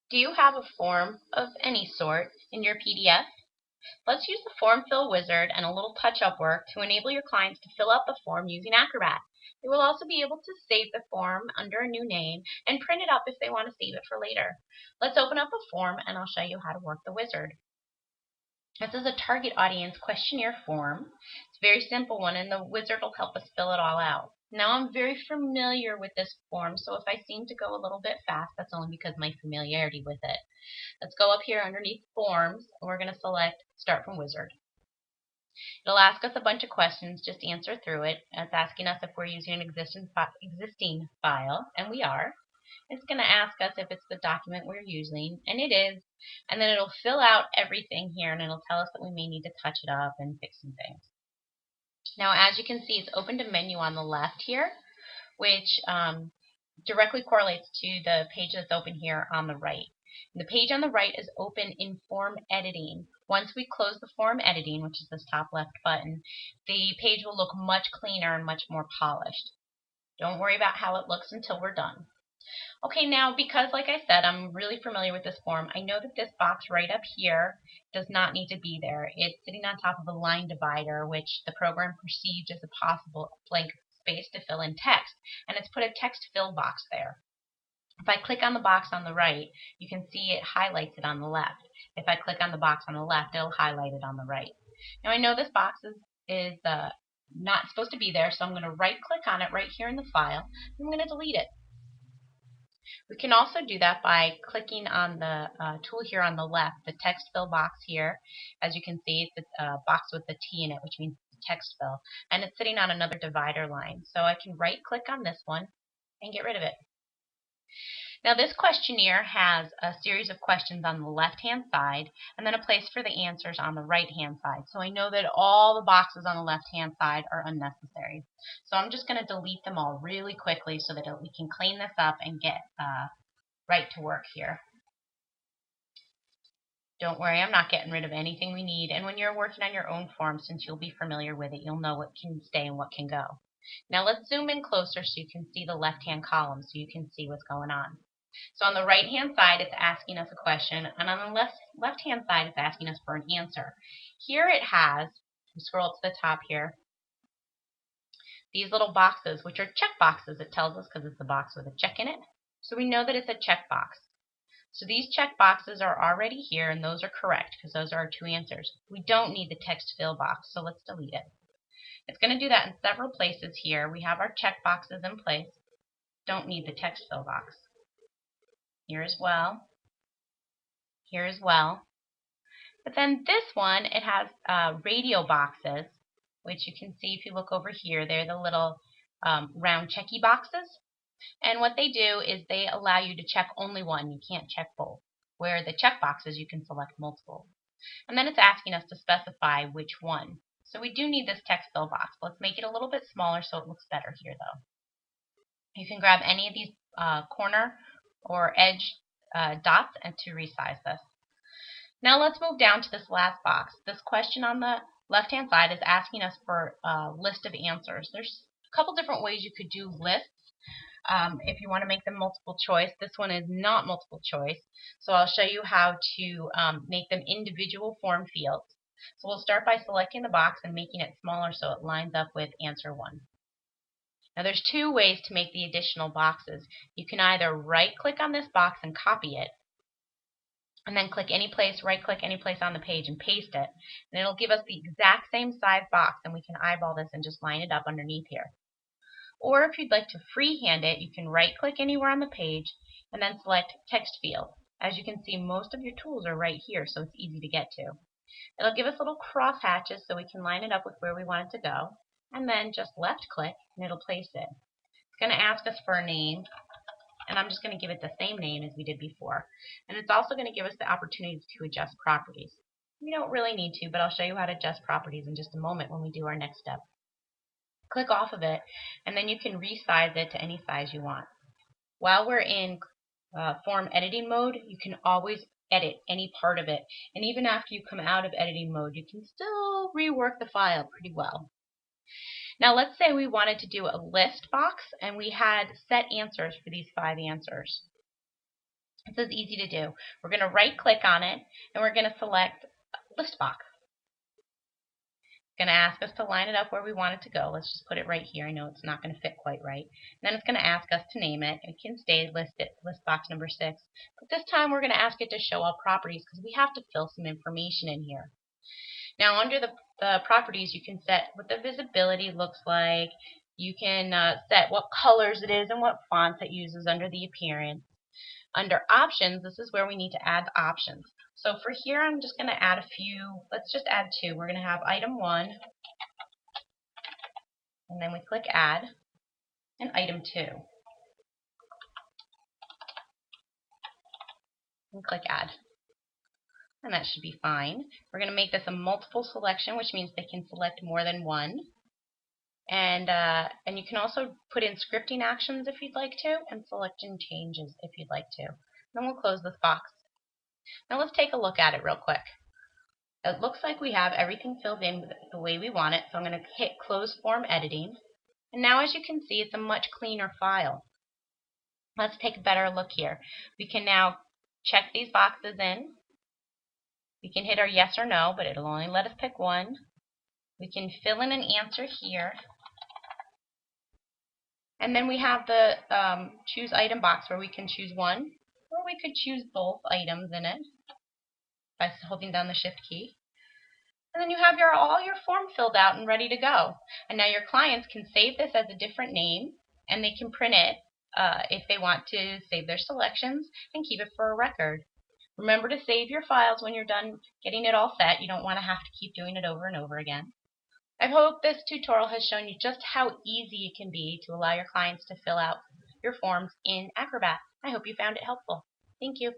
Do you have a form of any sort in your PDF? Let's use the Form Fill Wizard and a little touch-up work to enable your clients to fill out the form using Acrobat. They will also be able to save the form under a new name and print it up if they want to save it for later. Let's open up a form and I'll show you how to work the wizard. This is a target audience questionnaire form. It's a very simple one, and the wizard will help us fill it all out. Now, I'm very familiar with this form, so if I seem to go a little bit fast, that's only because of my familiarity with it. Let's go up here underneath Forms, and we're going to select Start from Wizard. It'll ask us a bunch of questions. Just answer through it. It's asking us if we're using an existing file, and we are. It's going to ask us if it's the document we're using, and it is. And then it'll fill out everything here, and it'll tell us that we may need to touch it up and fix some things. Now, as you can see, it's opened a menu on the left here, which directly correlates to the page that's open here on the right. The page on the right is open in form editing. Once we close the form editing, which is this top left button, the page will look much cleaner and much more polished. Don't worry about how it looks until we're done. Okay, now because like I said, I'm really familiar with this form, I know that this box right up here does not need to be there. It's sitting on top of a line divider, which the program perceived as a possible blank space to fill in text, and it's put a text fill box there. If I click on the box on the right, you can see it highlights it on the left. If I click on the box on the left, it'll highlight it on the right. Now I know this box is not supposed to be there, so I'm going to right click on it right here in the file, and I'm going to delete it. We can also do that by clicking on the tool here on the left, the text fill box here. As you can see, it's a box with a T in it, which means text fill, and it's sitting on another divider line. So I can right click on this one and get rid of it. Now this questionnaire has a series of questions on the left-hand side and then a place for the answers on the right-hand side. So I know that all the boxes on the left-hand side are unnecessary. So I'm just going to delete them all really quickly so that we can clean this up and get right to work here. Don't worry, I'm not getting rid of anything we need. And when you're working on your own form, since you'll be familiar with it, you'll know what can stay and what can go. Now let's zoom in closer so you can see the left-hand column so you can see what's going on. So on the right-hand side, it's asking us a question, and on the left-hand side, it's asking us for an answer. Here it has, scroll up to the top here, these little boxes, which are check boxes, it tells us, because it's a box with a check in it. So we know that it's a check box. So these check boxes are already here, and those are correct, because those are our two answers. We don't need the text fill box, so let's delete it. It's going to do that in several places here. We have our check boxes in place. Don't need the text fill box. Here as well. Here as well. But then this one, it has radio boxes, which you can see if you look over here. They're the little round checky boxes. And what they do is they allow you to check only one. You can't check both. Where the check boxes, you can select multiple. And then it's asking us to specify which one. So we do need this text fill box. Let's make it a little bit smaller so it looks better here, though. You can grab any of these corner or edge dots and to resize this. Now let's move down to this last box. This question on the left-hand side is asking us for a list of answers. There's a couple different ways you could do lists. If you want to make them multiple choice, this one is not multiple choice. So I'll show you how to make them individual form fields. So we'll start by selecting the box and making it smaller so it lines up with answer 1. Now there's two ways to make the additional boxes. You can either right-click on this box and copy it, and then click any place, right-click any place on the page and paste it, and it'll give us the exact same size box, and we can eyeball this and just line it up underneath here. Or if you'd like to freehand it, you can right-click anywhere on the page and then select Text Field. As you can see, most of your tools are right here, so it's easy to get to. It'll give us little cross hatches so we can line it up with where we want it to go, and then just left-click and it'll place it. It's going to ask us for a name, and I'm just going to give it the same name as we did before. And it's also going to give us the opportunity to adjust properties. We don't really need to, but I'll show you how to adjust properties in just a moment when we do our next step. Click off of it, and then you can resize it to any size you want. While we're in form editing mode, you can always edit any part of it. And even after you come out of editing mode, you can still rework the file pretty well. Now let's say we wanted to do a list box and we had set answers for these 5 answers. This is easy to do. We're going to right click on it and we're going to select list box. It's going to ask us to line it up where we want it to go. Let's just put it right here. I know it's not going to fit quite right. And then it's going to ask us to name it. It can stay list box number 6. But this time we're going to ask it to show all properties because we have to fill some information in here. Now under the properties, you can set what the visibility looks like. You can set what colors it is and what fonts it uses under the appearance. Under options, this is where we need to add the options. So for here, I'm just going to add a few. Let's just add 2. We're going to have item 1, and then we click add, and item 2. And click add. And that should be fine. We're going to make this a multiple selection, which means they can select more than one. And you can also put in scripting actions if you'd like to, and selection changes if you'd like to. Then we'll close this box. Now let's take a look at it real quick. It looks like we have everything filled in the way we want it, so I'm going to hit close form editing. And now as you can see, it's a much cleaner file. Let's take a better look here. We can now check these boxes in. We can hit our yes or no, but it'll only let us pick one. We can fill in an answer here. And then we have the choose item box where we can choose one, or we could choose both items in it by holding down the shift key. And then you have all your form filled out and ready to go. And now your clients can save this as a different name, and they can print it if they want to save their selections and keep it for a record. Remember to save your files when you're done getting it all set. You don't want to have to keep doing it over and over again. I hope this tutorial has shown you just how easy it can be to allow your clients to fill out your forms in Acrobat. I hope you found it helpful. Thank you.